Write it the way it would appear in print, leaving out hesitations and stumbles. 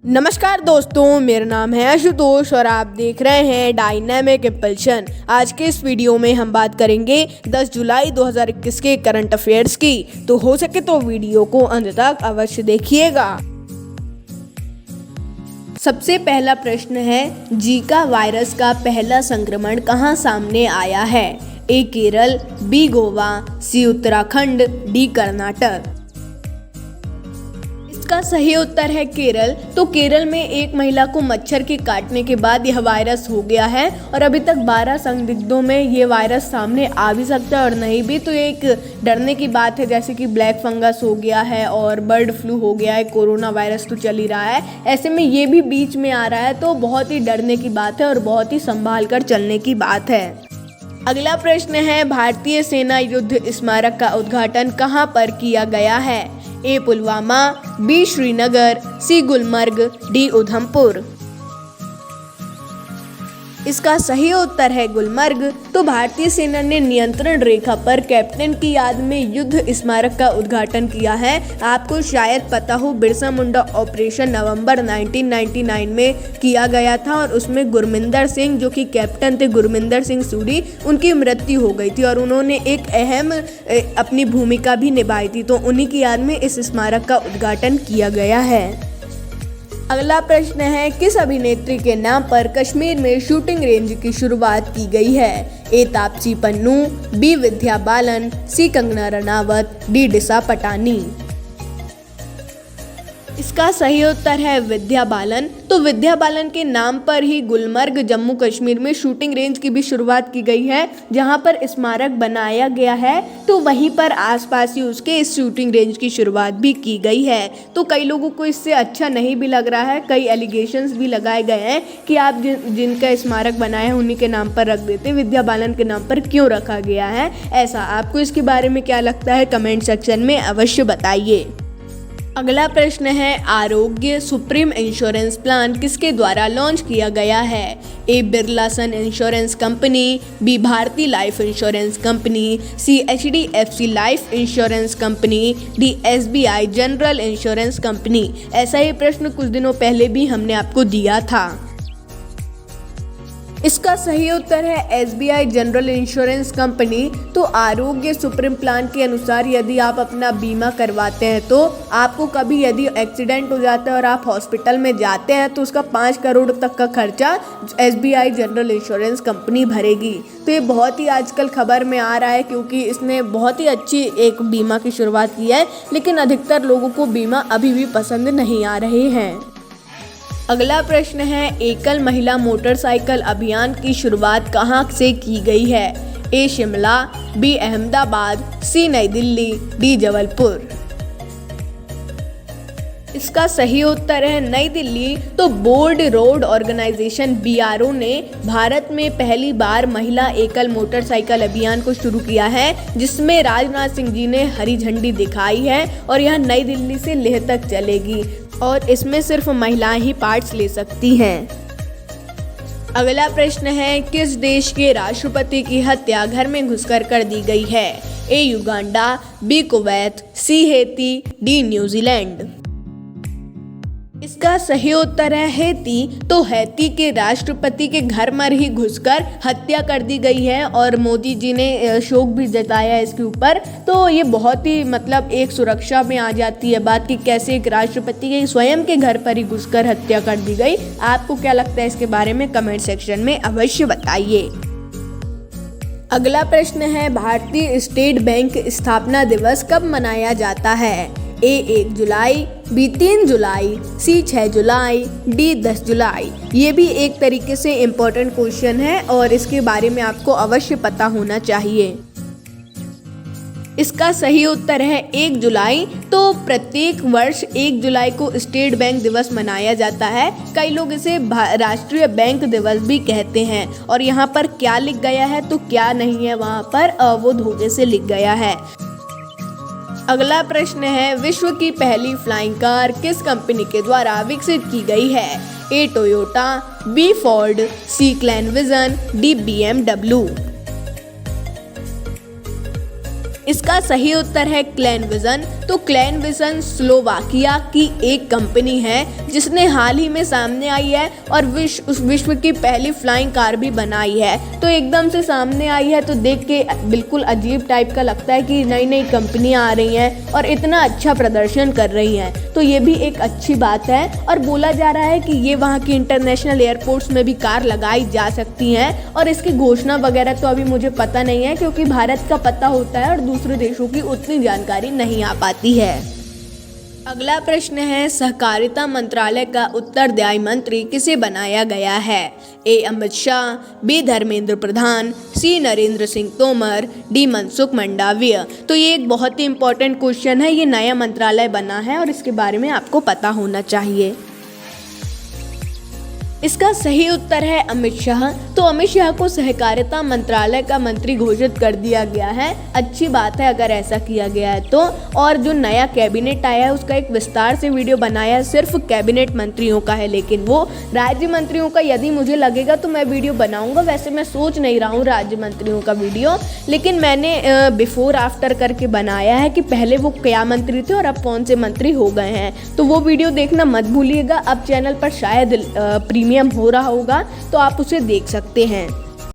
नमस्कार दोस्तों, मेरा नाम है आशुतोष और आप देख रहे हैं डायनामिक इम्पल्शन। आज के इस वीडियो में हम बात करेंगे 10 जुलाई 2021 के करंट अफेयर्स की। तो हो सके तो वीडियो को अंत तक अवश्य देखिएगा। सबसे पहला प्रश्न है, जीका वायरस का पहला संक्रमण कहां सामने आया है? ए केरल, बी गोवा, सी उत्तराखंड, डी कर्नाटक। इसका सही उत्तर है केरल। तो केरल में एक महिला को मच्छर के काटने के बाद यह वायरस हो गया है और अभी तक 12 संदिग्धों में ये वायरस सामने आ भी सकता है और नहीं भी। तो ये एक डरने की बात है, जैसे कि ब्लैक फंगस हो गया है और बर्ड फ्लू हो गया है, कोरोना वायरस तो चल ही रहा है, ऐसे में ये भी बीच में आ रहा है। तो बहुत ही डरने की बात है और बहुत ही संभाल कर चलने की बात है। अगला प्रश्न है, भारतीय सेना युद्ध स्मारक का उद्घाटन कहां पर किया गया है? ए पुलवामा, बी श्रीनगर, सी गुलमर्ग, डी उधमपुर। इसका सही उत्तर है गुलमर्ग। तो भारतीय सेना ने नियंत्रण रेखा पर कैप्टन की याद में युद्ध स्मारक का उद्घाटन किया है। आपको शायद पता हो, बिरसा मुंडा ऑपरेशन नवंबर 1999 में किया गया था और उसमें गुरमिंदर सिंह, जो कि कैप्टन थे, गुरमिंदर सिंह सूरी, उनकी मृत्यु हो गई थी और उन्होंने एक अहम अपनी भूमिका भी निभाई थी। तो उन्हीं की याद में इस स्मारक का उद्घाटन किया गया है। अगला प्रश्न है, किस अभिनेत्री के नाम पर कश्मीर में शूटिंग रेंज की शुरुआत की गई है? ए तापसी पन्नू, बी विद्या बालन, सी कंगना रनावत, डी दिशा पटानी। इसका सही उत्तर है विद्या बालन। तो विद्या बालन के नाम पर ही गुलमर्ग जम्मू कश्मीर में शूटिंग रेंज की भी शुरुआत की गई है, जहां पर स्मारक बनाया गया है। तो वहीं पर आसपास ही उसके इस शूटिंग रेंज की शुरुआत भी की गई है। तो कई लोगों को इससे अच्छा नहीं भी लग रहा है, कई एलिगेशंस भी लगाए गए हैं कि आप जिनका स्मारक बनाया है उन्हीं के नाम पर रख देते, विद्या बालन के नाम पर क्यों रखा गया है ऐसा। आपको इसके बारे में क्या लगता है, कमेंट सेक्शन में अवश्य बताइए। अगला प्रश्न है, आरोग्य सुप्रीम इंश्योरेंस प्लान किसके द्वारा लॉन्च किया गया है? A Birla Sun insurance company, B Bharti life insurance company, C HDFC life insurance company, D SBI general insurance company. ऐसा ही प्रश्न कुछ दिनों पहले भी हमने आपको दिया था। इसका सही उत्तर है SBI जनरल इंश्योरेंस कंपनी। तो आरोग्य सुप्रीम प्लान के अनुसार यदि आप अपना बीमा करवाते हैं तो आपको कभी यदि एक्सीडेंट हो जाता है और आप हॉस्पिटल में जाते हैं तो उसका 5 करोड़ तक का खर्चा SBI जनरल इंश्योरेंस कंपनी भरेगी। तो ये बहुत ही आजकल खबर में आ रहा है, क्योंकि इसने बहुत ही अच्छी एक बीमा की शुरुआत की है, लेकिन अधिकतर लोगों को बीमा अभी भी पसंद नहीं आ रहे हैं। अगला प्रश्न है, एकल महिला मोटरसाइकिल अभियान की शुरुआत कहां से की गई है? ए शिमला, बी अहमदाबाद, सी नई दिल्ली, डी जबलपुर। इसका सही उत्तर है नई दिल्ली। तो बोर्ड रोड ऑर्गेनाइजेशन BRO ने भारत में पहली बार महिला एकल मोटरसाइकिल अभियान को शुरू किया है, जिसमें राजनाथ सिंह जी ने हरी झंडी दिखाई है और यह नई दिल्ली से लेह तक चलेगी और इसमें सिर्फ महिलाएं ही पार्ट्स ले सकती हैं। अगला प्रश्न है, किस देश के राष्ट्रपति की हत्या घर में घुसकर कर दी गई है? ए युगांडा, बी कुवैत, सी हेती, डी न्यूजीलैंड। इसका सही उत्तर है हेती। तो हेती के राष्ट्रपति के घर में ही घुसकर हत्या कर दी गई है और मोदी जी ने शोक भी जताया है इसके ऊपर। तो ये बहुत ही एक सुरक्षा में आ जाती है बात कि कैसे एक राष्ट्रपति के स्वयं के घर पर ही घुसकर हत्या कर दी गई। आपको क्या लगता है इसके बारे में, कमेंट सेक्शन में अवश्य बताइए। अगला प्रश्न है, भारतीय स्टेट बैंक स्थापना दिवस कब मनाया जाता है? ए 1 जुलाई, बी 3 जुलाई, सी 6 जुलाई, डी 10 जुलाई। ये भी एक तरीके से इम्पोर्टेंट क्वेश्चन है और इसके बारे में आपको अवश्य पता होना चाहिए। इसका सही उत्तर है 1 जुलाई। तो प्रत्येक वर्ष 1 जुलाई को स्टेट बैंक दिवस मनाया जाता है। कई लोग इसे राष्ट्रीय बैंक दिवस भी कहते हैं और यहाँ पर क्या लिख गया है तो क्या नहीं है, वहाँ पर वो धोखे से लिख गया है। अगला प्रश्न है, विश्व की पहली फ्लाइंग कार किस कंपनी के द्वारा विकसित की गई है? ए टोयोटा, बी फोर्ड, सी क्लैन विजन, डी BMW। इसका सही उत्तर है क्लैनविजन। तो क्लैनविजन स्लोवाकिया की एक कंपनी है जिसने हाल ही में सामने आई है और विश्व की पहली फ्लाइंग कार भी बनाई है। तो एकदम से सामने आई है तो देख के बिल्कुल अजीब टाइप का लगता है कि नई नई कंपनियां आ रही हैं और इतना अच्छा प्रदर्शन कर रही हैं, तो ये भी एक अच्छी बात है। और बोला जा रहा है कि ये वहाँ की इंटरनेशनल एयरपोर्ट्स में भी कार लगाई जा सकती हैं और इसकी घोषणा वगैरह तो अभी मुझे पता नहीं है, क्योंकि भारत का पता होता है और दूसरे देशों की उतनी जानकारी नहीं आ पाती है। अगला प्रश्न है, सहकारिता मंत्रालय का उत्तरदायी मंत्री किसे बनाया गया है? ए अमित शाह, बी धर्मेंद्र प्रधान, सी नरेंद्र सिंह तोमर, डी मनसुख मंडाविया। तो ये एक बहुत ही इंपॉर्टेंट क्वेश्चन है, ये नया मंत्रालय बना है और इसके बारे में आपको पता होना चाहिए। इसका सही उत्तर है अमित शाह। तो अमित शाह को सहकारिता मंत्रालय का मंत्री घोषित कर दिया गया है। अच्छी बात है अगर ऐसा किया गया है तो। और जो नया कैबिनेट आया है उसका एक विस्तार से वीडियो बनाया है, सिर्फ कैबिनेट मंत्रियों का है, लेकिन वो राज्य मंत्रियों का यदि मुझे लगेगा तो मैं वीडियो बनाऊंगा। वैसे मैं सोच नहीं रहा हूँ राज्य मंत्रियों का वीडियो, लेकिन मैंने बिफोर आफ्टर करके बनाया है कि पहले वो क्या मंत्री थे और अब कौन से मंत्री हो गए हैं। तो वो वीडियो देखना मत भूलिएगा। अब चैनल पर शायद प्रीमियम हो रहा होगा तो आप उसे देख सकते हैं।